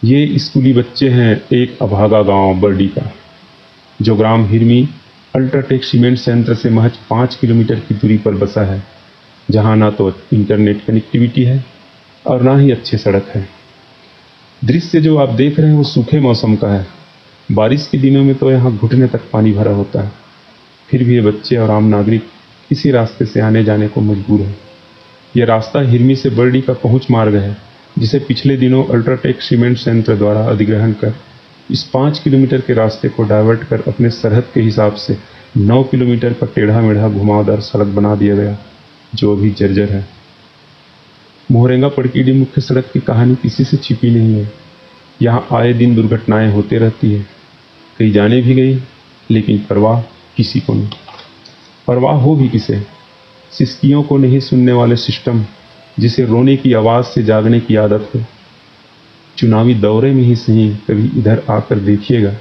ये स्कूली बच्चे हैं एक अभागा गांव बर्डी का, जो ग्राम हिरमी अल्ट्राटेक सीमेंट संयंत्र से महज 5 किलोमीटर की दूरी पर बसा है, जहां ना तो इंटरनेट कनेक्टिविटी है और ना ही अच्छे सड़क है। दृश्य जो आप देख रहे हैं वो सूखे मौसम का है। बारिश के दिनों में तो यहाँ घुटने तक पानी भरा होता है, फिर भी ये बच्चे और आम नागरिक इसी रास्ते से आने जाने को मजबूर है। यह रास्ता हिरमी से बर्डी का पहुंच मार्ग है, जिसे पिछले दिनों अल्ट्राटेक सीमेंट संयंत्र द्वारा अधिग्रहण कर इस 5 किलोमीटर के रास्ते को डाइवर्ट कर अपने सरहद के हिसाब से 9 किलोमीटर का टेढ़ा मेढ़ा घुमावदार सड़क बना दिया गया, जो अभी जर्जर है। मोहरेंगा पड़कीडी मुख्य सड़क की कहानी किसी से छिपी नहीं है। यहाँ आए दिन दुर्घटनाएं होते रहती है, कई जाने भी गई, लेकिन परवाह किसी को नहीं। परवाह हो भी किसे? सिसकियों को नहीं सुनने वाले सिस्टम, जिसे रोने की आवाज़ से जागने की आदत है। चुनावी दौरे में ही सही कभी इधर आकर देखिएगा,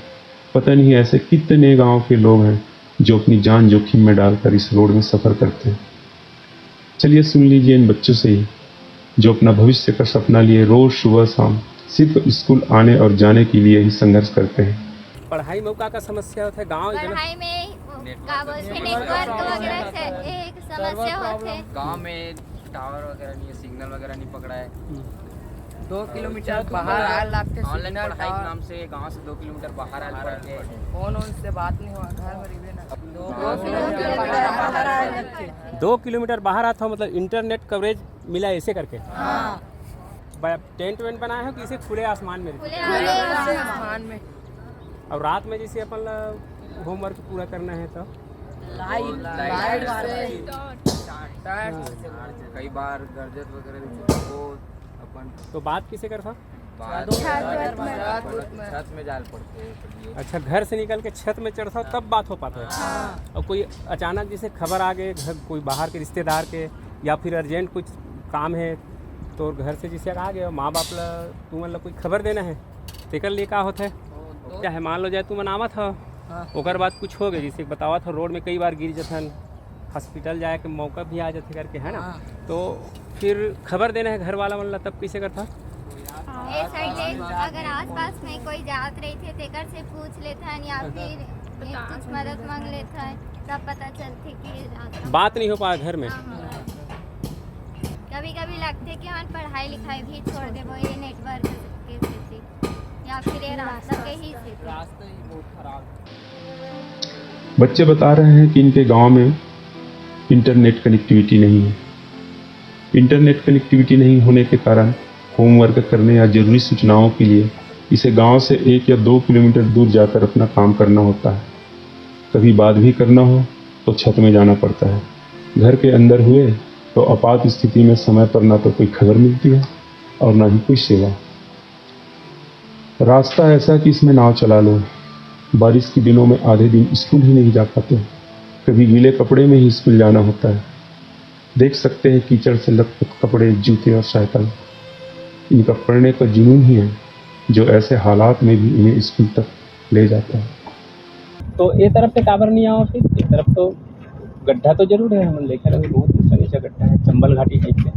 पता नहीं ऐसे कितने गांव के लोग हैं जो अपनी जान जोखिम में डालकर इस रोड में सफ़र करते हैं। चलिए सुन लीजिए इन बच्चों से ही, जो अपना भविष्य का सपना लिए रोज़ सुबह शाम सिर्फ स्कूल आने और जाने के लिए ही संघर्ष करते हैं। पढ़ाई में का समस्या होता है गांव पढ़ाई में का बोलते नेटवर्क वगैरह से एक समस्या होते है। गांव में टावर वगैरह नहीं है, सिग्नल वगैरह नहीं पकड़ा है। 2 किलोमीटर बाहर आए लगते ऑनलाइन पढ़ाई के नाम से गांव से 2 किलोमीटर बाहर आए पड़ते। फोन उनसे बात नहीं हुआ, घर में रहिए ना। 2 किलोमीटर बाहर आता हो, मतलब इंटरनेट कवरेज मिला ऐसे करके। हाँ, टेंट वेंट बनाए हो कि इसे खुले आसमान में? खुले आसमान में। और रात में जैसे अपन होमवर्क पूरा करना है तो लाइट कई बार गर्जत वगैरह वो अपन तो बात किसे करता? छत में जाल पड़ते हैं। अच्छा, घर से निकल के छत में चढ़ता तब बात हो पाता है। और कोई अचानक जैसे खबर आ गए घर कोई बाहर के रिश्तेदार के, या फिर अर्जेंट कुछ काम है तो घर से जैसे आ गए माँ बाप ला तू मतलब कोई खबर देना है तेकर लिए का होता है? चाहे मान लो जाए तू मनावत हो, ओकर बाद कुछ हो गए जैसे बतावत हो रोड में कई बार गिर जथन, हॉस्पिटल जाए के मौका भी आ जाते करके, है ना? तो फिर खबर देना है घर वाला मतलब तब कैसे करता? अगर आसपास में कोई जात रही थे तेकर से पूछ लेता है, या फिर कुछ मदद मांग लेता है, तब पता चलती कि बात नहीं हो पाया घर में। कभी कभी लगते कि हम पढ़ाई लिखाई भी छोड़ दे, वो ये नेटवर्क के से या फिर ये रास्ता के ही से। रास्ता ही बहुत खराब। बच्चे बता रहे हैं कि इनके गांव में इंटरनेट कनेक्टिविटी नहीं है। इंटरनेट कनेक्टिविटी नहीं होने के कारण होमवर्क करने या जरूरी सूचनाओं के लिए इसे गांव से 1 या 2 किलोमीटर दूर जाकर अपना काम करना होता है। कभी बात भी करना हो तो छत में जाना पड़ता है। घर के अंदर हुए तो आपात स्थिति में समय पर ना तो कोई खबर मिलती है और ना ही कोई सेवा। रास्ता ऐसा कि इसमें नाव चला लो। बारिश के दिनों में आधे दिन स्कूल ही नहीं जा पाते, कभी गीले कपड़े में ही स्कूल जाना होता है। देख सकते हैं कीचड़ से लथपथ कपड़े, जूते और साइकिल। इनका पढ़ने का जुनून ही है जो ऐसे हालात में भी इन्हें स्कूल तक ले जाता है। तो ये तरफ से काबर नहीं आओ, फिर एक तरफ तो गड्ढा तो जरूर है, हम देखे रहे बहुत ऊंचा नीचा गड्ढा है, चंबल घाटी टाइप से।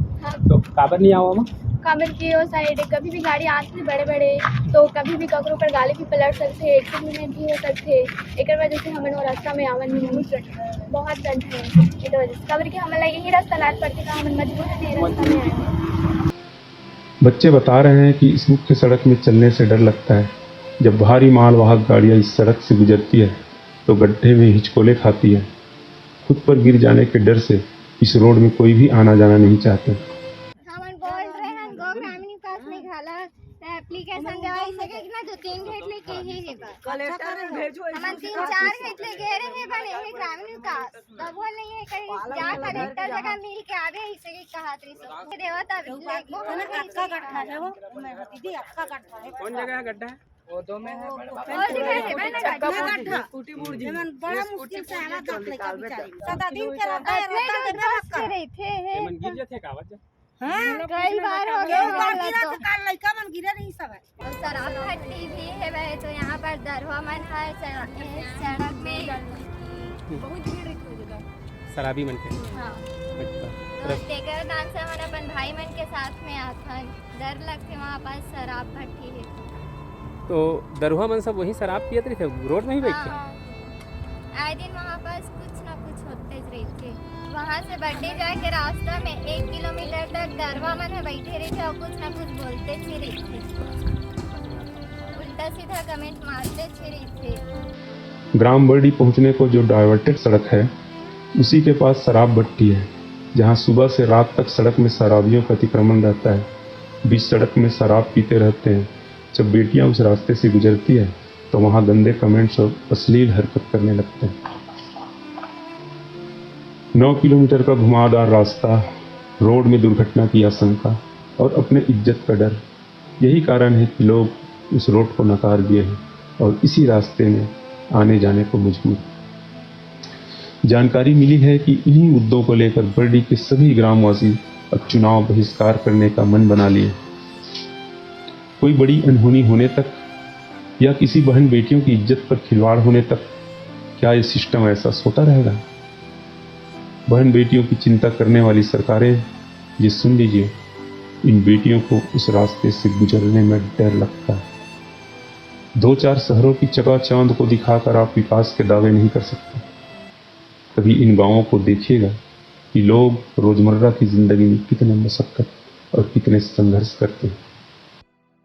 तो काबर नहीं आओ हम? काबर की वो साइड कभी भी गाड़ी आती है बड़े बड़े, तो कभी भी ककरों पर गाड़ी भी पलट सकते, एक्सीडेंट भी हो सकते। एक वजह से हमें वो रास्ता में आवन बहुत गंद है। एक वजह से काबर की हमें यही रास्ता लाद पड़ती था, हमें मजबूर है रास्ता में आए। बच्चे बता रहे हैं कि इस मुख्य सड़क में चलने से डर लगता है। जब भारी मालवाहक गाड़ियां इस सड़क से गुजरती है तो गड्ढे में हिचकोले खाती है। खुद पर गिर जाने के डर से इस रोड में कोई भी आना जाना नहीं चाहता। हमन बोल रहे हैं गो ग्रामीण विकास निकाला एप्लीकेशन देवाई सके कि ना 2-3 घेट लेके ही है बस कलेक्टर ने भेजो हमन 3-4 घेट ले गए रहे बने है ग्रामीण विकास तब बोल नहीं है कहीं जा कलेक्टर जगह मिल के आवे ही सके कहा तरी सब देवता वो अक्का गड्ढा है, वो मैं दीदी अक्का गड्ढा है। कौन जगह है गड्ढा है? वो दो में है स्कूटी बुड़ जी बड़ा मुश्किल से आना तक लेकर बेचारी 7 दिन के रहता है रहे थे मन गिर जाते का वजह? हां कई बार हो गया गिरा तो काल लड़का मन गिरा नहीं सब है। और शराब भट्टी भी है वह, तो यहाँ पर दरवा मन है सड़क में बहुत भीड़ है शराबी मन के। हाँ, अच्छा, तो तेकर नाम से हम अपन भाई मन के साथ में आता है, डर लगते वहाँ पर शराब भट्टी है। तो दरुहा मन सब वहीं शराब पियत रहे थे, रोड में ही बैठ के। हाँ। आए दिन वहाँ पास कुछ ना कुछ होते रहे थे। वहाँ से बर्थडे जाए के रास्ता में 1 किलोमीटर तक दरवा मन में बैठे रहे थे और कुछ ना कुछ बोलते थे रहे थे, उल्टा सीधा कमेंट मारते थे रहे थे। ग्राम बर्डी पहुंचने को जो डाइवर्टेड सड़क है उसी के पास शराब भट्टी है, जहां सुबह से रात तक सड़क में शराबियों का अतिक्रमण रहता है। बीच सड़क में शराब पीते रहते हैं। जब बेटियां उस रास्ते से गुजरती है तो वहां गंदे कमेंट्स और अश्लील हरकत करने लगते हैं। 9 किलोमीटर का घुमावदार रास्ता, रोड में दुर्घटना की आशंका और अपने इज्जत का डर, यही कारण है कि लोग उस रोड को नकार दिए हैं और इसी रास्ते में आने जाने को मजबूर। जानकारी मिली है कि इन्हीं मुद्दों को लेकर बर्डी के सभी ग्रामवासी अब चुनाव बहिष्कार करने का मन बना लिए। कोई बड़ी अनहोनी होने तक या किसी बहन बेटियों की इज्जत पर खिलवाड़ होने तक क्या ये सिस्टम ऐसा सोता रहेगा? बहन बेटियों की चिंता करने वाली सरकारें, ये सुन लीजिए, इन बेटियों को उस रास्ते से गुजरने में डर लगता है। 2-4 शहरों की चकाचौंध को दिखाकर आप विकास के दावे नहीं कर सकते। कभी इन गांवों को देखिएगा कि लोग रोजमर्रा की जिंदगी में कितने मशक्कत और कितने संघर्ष करते हैं।